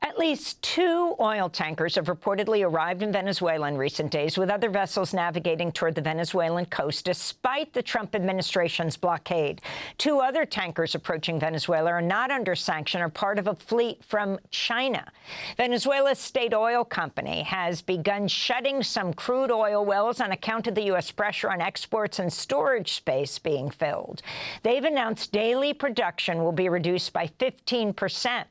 At least 2 oil tankers have reportedly arrived in Venezuela in recent days, with other vessels navigating toward the Venezuelan coast, despite the Trump administration's blockade. 2 other tankers approaching Venezuela are not under sanction, are part of a fleet from China. Venezuela's state oil company has begun shutting some crude oil wells on account of the U.S. pressure on exports and storage space being filled. They've announced daily production will be reduced by 15%.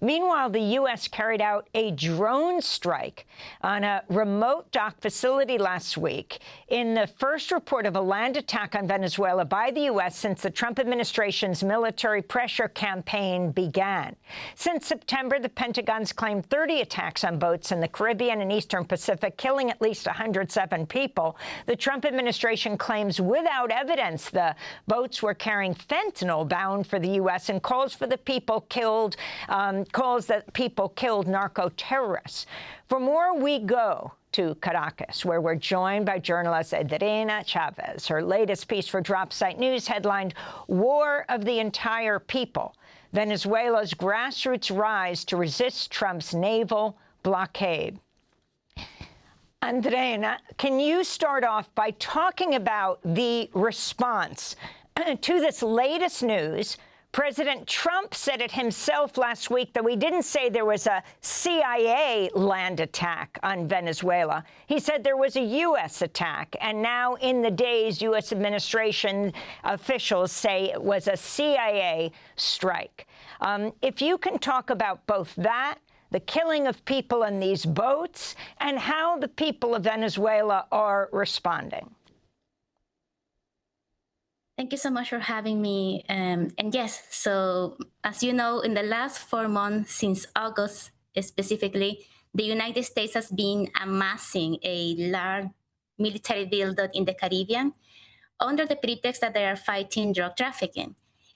Meanwhile, the U.S. carried out a drone strike on a remote dock facility last week in the first report of a land attack on Venezuela by the U.S. since the Trump administration's military pressure campaign began. Since September, the Pentagon's claimed 30 attacks on boats in the Caribbean and Eastern Pacific, killing at least 107 people. The Trump administration claims without evidence the boats were carrying fentanyl bound for the U.S. and calls that people killed narco-terrorists. For more, we go to Caracas, where we're joined by journalist Andreína Chávez. Her latest piece for Drop Site News headlined, "War of the Entire People. Venezuela's grassroots rise to resist Trump's naval blockade." Andreína, can you start off by talking about the response to this latest news? President Trump said it himself last week, though he didn't say there was a CIA land attack on Venezuela. He said there was a U.S. attack. And now, in the days, U.S. administration officials say it was a CIA strike. If you can talk about both that, the killing of people in these boats, and how the people of Venezuela are responding. Thank you so much for having me. And yes, so as you know, in the last 4 months, since August specifically, the United States has been amassing a large military buildup in the Caribbean under the pretext that they are fighting drug trafficking.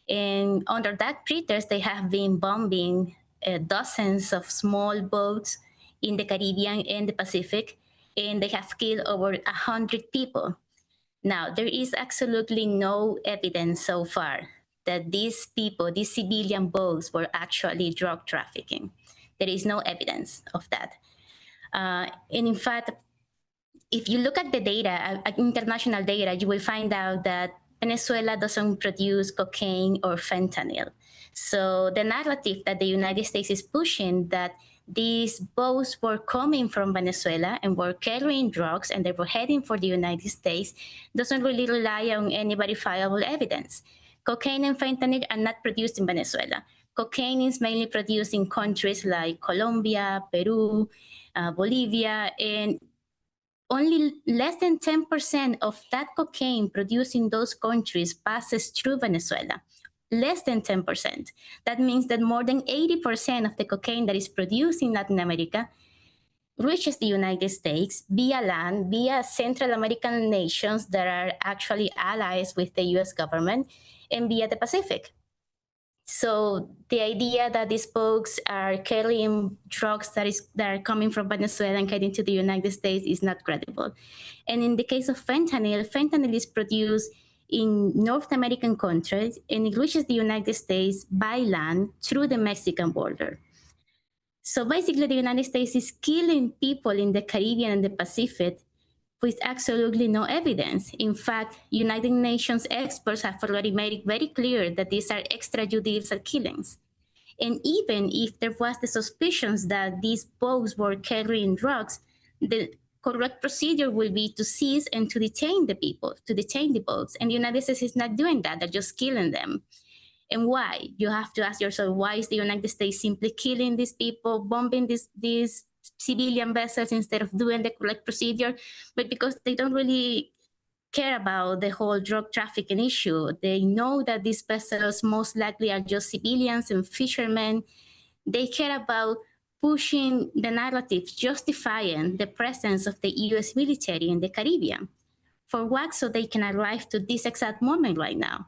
And under that pretext, they have been bombing dozens of small boats in the Caribbean and the Pacific, and they have killed over 100 people. Now, there is absolutely no evidence so far that these people, these civilian boats, were actually drug trafficking. There is no evidence of that. And in fact, if you look at the data, international data, you will find out that Venezuela doesn't produce cocaine or fentanyl. So the narrative that the United States is pushing, that these boats were coming from Venezuela and were carrying drugs and they were heading for the United States, doesn't really rely on any verifiable evidence. Cocaine and fentanyl are not produced in Venezuela. Cocaine is mainly produced in countries like Colombia, Peru, Bolivia, and only less than 10% of that cocaine produced in those countries passes through Venezuela. Less than 10%. That means that more than 80% of the cocaine that is produced in Latin America reaches the United States via land, via Central American nations that are actually allies with the US government, and via the Pacific. So the idea that these folks are carrying drugs that are coming from Venezuela and heading to the United States is not credible. And in the case of fentanyl, fentanyl is produced in North American countries, and it reaches the United States by land through the Mexican border. So basically, the United States is killing people in the Caribbean and the Pacific with absolutely no evidence. In fact, United Nations experts have already made it very clear that these are extrajudicial killings. And even if there was the suspicions that these boats were carrying drugs, the correct procedure will be to seize and to detain the people, to detain the boats. And the United States is not doing that. They're just killing them. And why? You have to ask yourself, why is the United States simply killing these people, bombing these civilian vessels instead of doing the correct procedure? But because they don't really care about the whole drug trafficking issue. They know that these vessels most likely are just civilians and fishermen. They care about pushing the narrative, justifying the presence of the U.S. military in the Caribbean. For what? So they can arrive to this exact moment right now,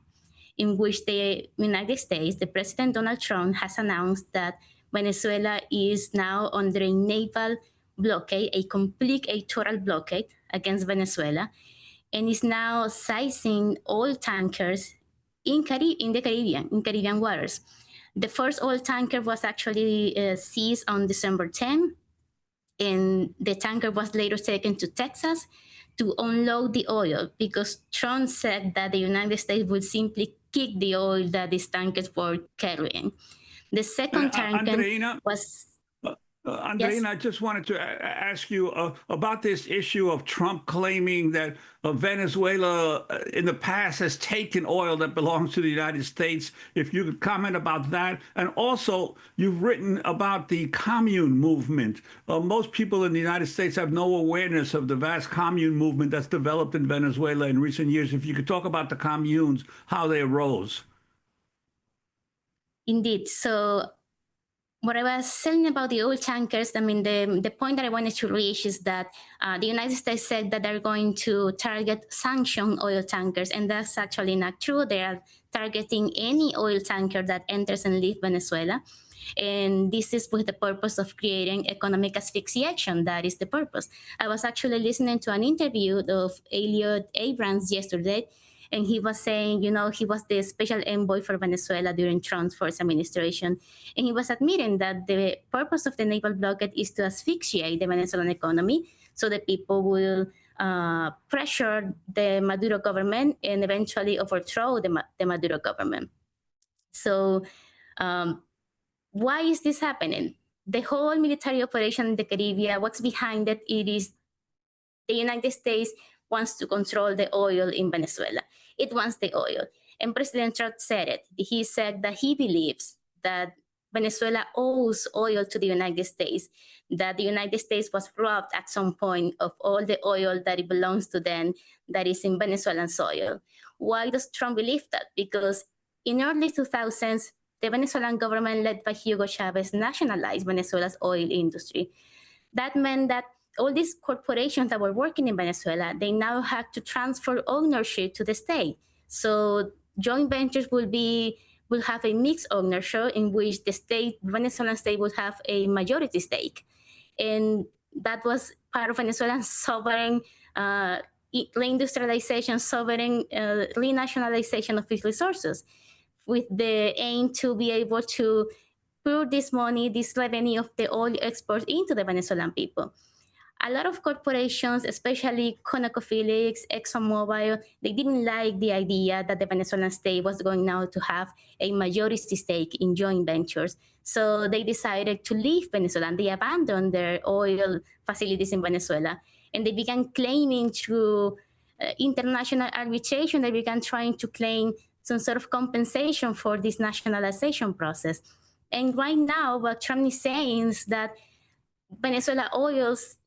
in which the United States, the President Donald Trump, has announced that Venezuela is now under a naval blockade, a total blockade against Venezuela, and is now seizing all tankers in Caribbean waters. The first oil tanker was actually seized on December 10, and the tanker was later taken to Texas to unload the oil because Trump said that the United States would simply kick the oil that these tankers were carrying. The second tanker Andreína, was... Andreína, I just wanted to ask you about this issue of Trump claiming that Venezuela in the past has taken oil that belongs to the United States. If you could comment about that. And also, you've written about the Commune movement. Most people in the United States have no awareness of the vast Commune movement that's developed in Venezuela in recent years. If you could talk about the communes, how they arose. Indeed. So what I was saying about the oil tankers, I mean, the point that I wanted to reach is that the United States said that they're going to target sanctioned oil tankers, and that's actually not true. They are targeting any oil tanker that enters and leaves Venezuela. And this is with the purpose of creating economic asphyxiation. That is the purpose. I was actually listening to an interview of Elliot Abrams yesterday, and he was saying, you know, he was the special envoy for Venezuela during Trump's first administration. And he was admitting that the purpose of the naval blockade is to asphyxiate the Venezuelan economy so that people will pressure the Maduro government and eventually overthrow the Maduro government. So why is this happening? The whole military operation in the Caribbean, what's behind it, it is the United States wants to control the oil in Venezuela. It wants the oil. And President Trump said it. He said that he believes that Venezuela owes oil to the United States, that the United States was robbed at some point of all the oil that it belongs to them that is in Venezuelan soil. Why does Trump believe that? Because in early 2000s, the Venezuelan government led by Hugo Chavez nationalized Venezuela's oil industry. That meant that all these corporations that were working in Venezuela, they now had to transfer ownership to the state. So joint ventures will have a mixed ownership in which the Venezuelan state will have a majority stake. And that was part of Venezuela's sovereign reindustrialization, sovereign renationalization of its resources, with the aim to be able to pour this money, this revenue of the oil exports into the Venezuelan people. A lot of corporations, especially ConocoPhillips, ExxonMobil, they didn't like the idea that the Venezuelan state was going now to have a majority stake in joint ventures. So they decided to leave Venezuela, and they abandoned their oil facilities in Venezuela. And they began claiming through international arbitration, they began trying to claim some sort of compensation for this nationalization process. And right now, what Trump is saying is that Venezuela owns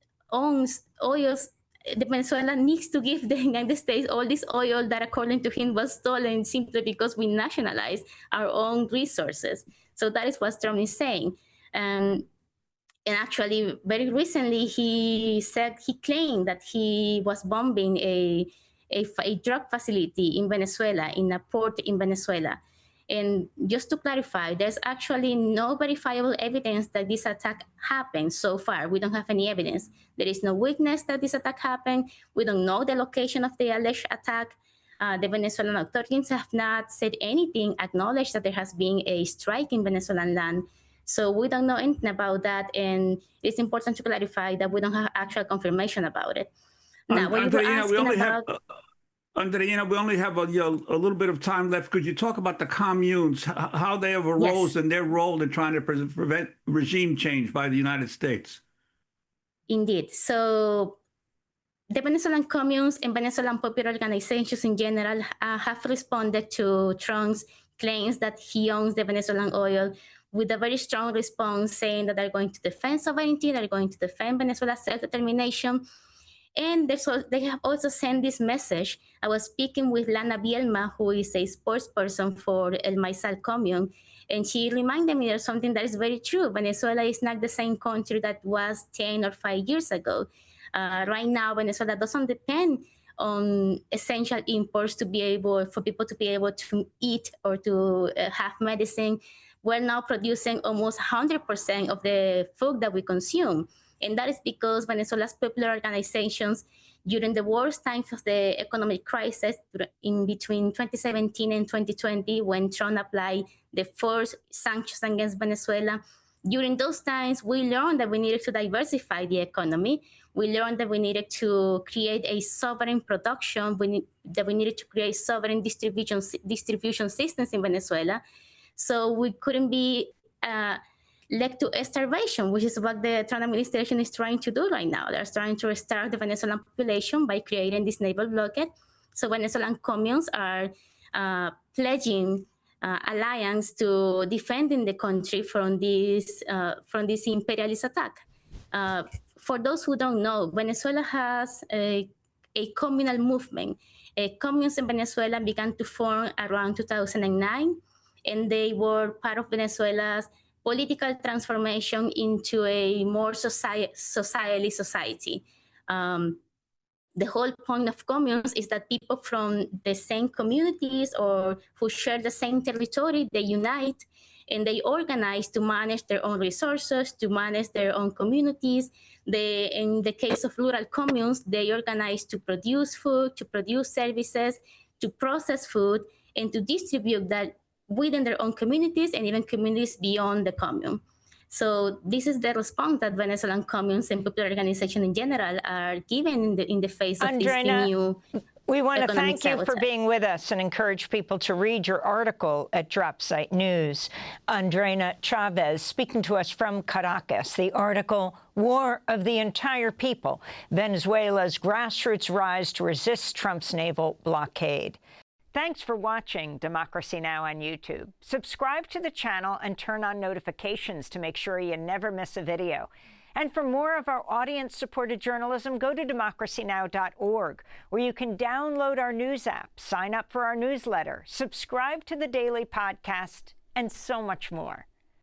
oils. The Venezuela needs to give the United States all this oil that, according to him, was stolen simply because we nationalized our own resources. So that is what Trump is saying. And actually, very recently, he claimed that he was bombing a drug facility in Venezuela, in a port in Venezuela. And just to clarify, there's actually no verifiable evidence that this attack happened so far. We don't have any evidence. There is no witness that this attack happened. We don't know the location of the alleged attack. The Venezuelan authorities have not said anything, acknowledged that there has been a strike in Venezuelan land. So we don't know anything about that. And it's important to clarify that we don't have actual confirmation about it. Now, what you were asking about... Andreína, we only have a little bit of time left. Could you talk about the communes, how they have arose and their role in trying to prevent regime change by the United States? Indeed. So the Venezuelan communes and Venezuelan popular organizations in general have responded to Trump's claims that he owns the Venezuelan oil with a very strong response, saying that they're going to defend sovereignty, they're going to defend Venezuela's self-determination. And they have also sent this message. I was speaking with Lana Bielma, who is a spokesperson for El Maizal Commune, and she reminded me of something that is very true. Venezuela is not the same country that was 10 or 5 years ago. Right now, Venezuela doesn't depend on essential imports for people to be able to eat or to have medicine. We're now producing almost 100% of the food that we consume. And that is because Venezuela's popular organizations, During the worst times of the economic crisis in between 2017 and 2020, when Trump applied the first sanctions against Venezuela, during those times, we learned that we needed to diversify the economy. We learned that we needed to create a sovereign production, that we needed to create sovereign distribution systems in Venezuela. So we couldn't be led to starvation, which is what the Trump administration is trying to do right now. They're trying to starve the Venezuelan population by creating this naval blockade. So Venezuelan communes are pledging alliance to defending the country from this imperialist attack. For those who don't know, Venezuela has a communal movement. Communes in Venezuela began to form around 2009, and they were part of Venezuela's political transformation into a more society. The whole point of communes is that people from the same communities or who share the same territory, they unite and they organize to manage their own resources, to manage their own communities. In the case of rural communes, they organize to produce food, to produce services, to process food, and to distribute that within their own communities and even communities beyond the commune. So this is the response that Venezuelan communes and popular organizations in general are given in the face of this new. We want to thank you for being with us and encourage people to read your article at Dropsite News. Andreína Chávez speaking to us from Caracas. The article, War of the Entire People, Venezuela's Grassroots Rise to Resist Trump's Naval Blockade. Thanks for watching Democracy Now! On YouTube. Subscribe to the channel and turn on notifications to make sure you never miss a video. And for more of our audience-supported journalism, go to democracynow.org, where you can download our news app, sign up for our newsletter, subscribe to the daily podcast, and so much more.